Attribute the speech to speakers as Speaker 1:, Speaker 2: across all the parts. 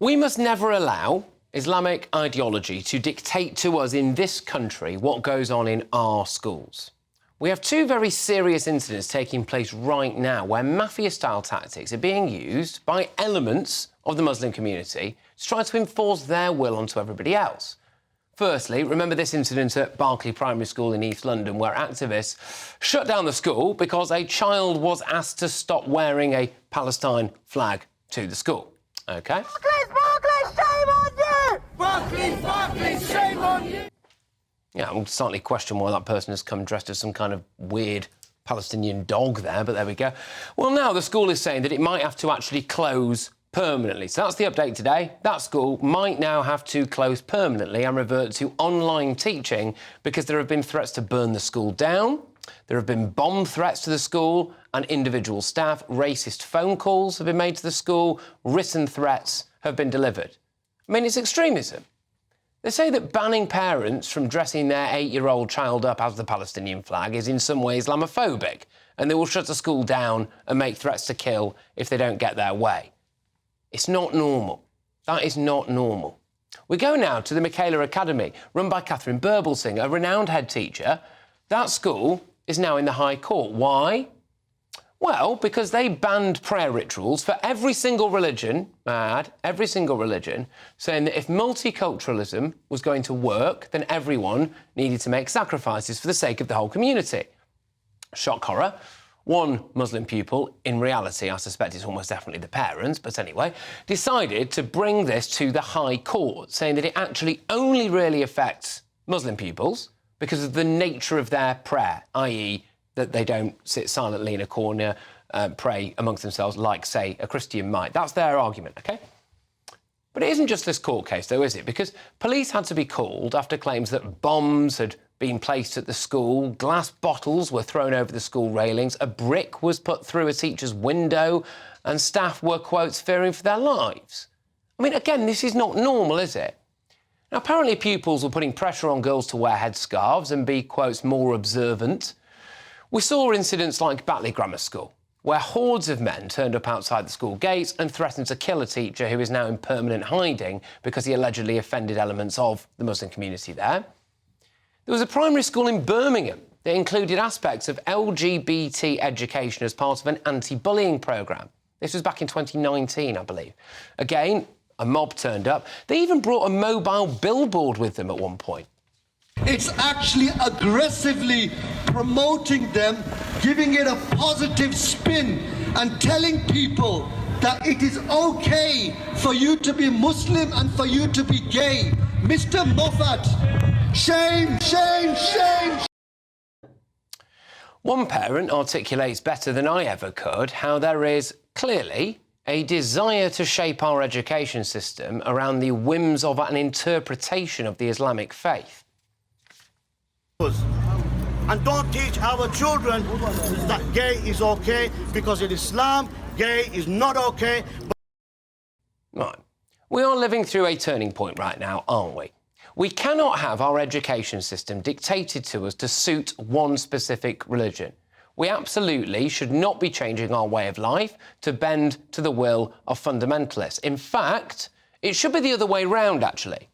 Speaker 1: We must never allow Islamic ideology to dictate to us in this country what goes on in our schools. We have two very serious incidents taking place right now where mafia-style tactics are being used by elements of the Muslim community to try to enforce their will onto everybody else. Firstly, remember this incident at Berkeley Primary School in East London where activists shut down the school because a child was asked to stop wearing a Palestine flag to the school. OK?
Speaker 2: Barclays, shame on you! Barclays, shame on you!
Speaker 1: Yeah, I'll slightly question why that person has come dressed as some kind of weird Palestinian dog there, but there we go. Well, now the school is saying that it might have to actually close permanently. So that's the update today. That school might now have to close permanently and revert to online teaching because there have been threats to burn the school down. There have been bomb threats to the school and individual staff. Racist phone calls have been made to the school. Written threats have been delivered. I mean, it's extremism. They say that banning parents from dressing their 8-year-old child up as the Palestinian flag is in some way Islamophobic, and they will shut the school down and make threats to kill if they don't get their way. It's not normal. That is not normal. We go now to the Michaela Academy, run by Catherine Burblesing, a renowned head teacher. That school is now in the High Court. Why? Well, because they banned prayer rituals for every single religion, every single religion, saying that if multiculturalism was going to work, then everyone needed to make sacrifices for the sake of the whole community. Shock horror. One Muslim pupil, in reality, I suspect it's almost definitely the parents, but anyway, decided to bring this to the High Court, saying that it actually only really affects Muslim pupils because of the nature of their prayer, i.e. that they don't sit silently in a corner, pray amongst themselves like, say, a Christian might. That's their argument, OK? But it isn't just this court case, though, is it? Because police had to be called after claims that bombs had been placed at the school, glass bottles were thrown over the school railings, a brick was put through a teacher's window, and staff were, quotes, fearing for their lives. I mean, again, this is not normal, is it? Now, apparently pupils were putting pressure on girls to wear headscarves and be, quotes, more observant. We saw incidents like Batley Grammar School, where hordes of men turned up outside the school gates and threatened to kill a teacher who is now in permanent hiding because he allegedly offended elements of the Muslim community there. There was a primary school in Birmingham that included aspects of LGBT education as part of an anti-bullying programme. This was back in 2019, I believe. Again, a mob turned up. They even brought a mobile billboard with them at one point.
Speaker 3: It's actually aggressively promoting them, giving it a positive spin and telling people that it is okay for you to be Muslim and for you to be gay. Mr. Moffat, shame, shame, shame.
Speaker 1: One parent articulates better than I ever could how there is clearly a desire to shape our education system around the whims of an interpretation of the Islamic faith.
Speaker 4: And don't teach our children that gay is okay, because in Islam, gay is not okay.
Speaker 1: Right. We are living through a turning point right now, aren't we? We cannot have our education system dictated to us to suit one specific religion. We absolutely should not be changing our way of life to bend to the will of fundamentalists. In fact, it should be the other way round, actually.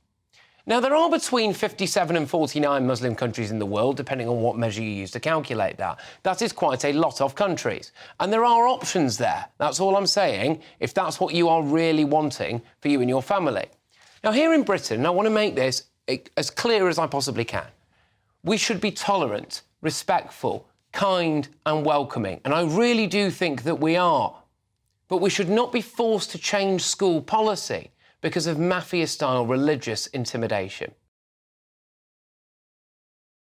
Speaker 1: Now, there are between 57 and 49 Muslim countries in the world, depending on what measure you use to calculate that. That is quite a lot of countries. And there are options there. That's all I'm saying, if that's what you are really wanting for you and your family. Now, here in Britain, I want to make this as clear as I possibly can. We should be tolerant, respectful, kind and welcoming. And I really do think that we are. But we should not be forced to change school policy because of mafia-style religious intimidation.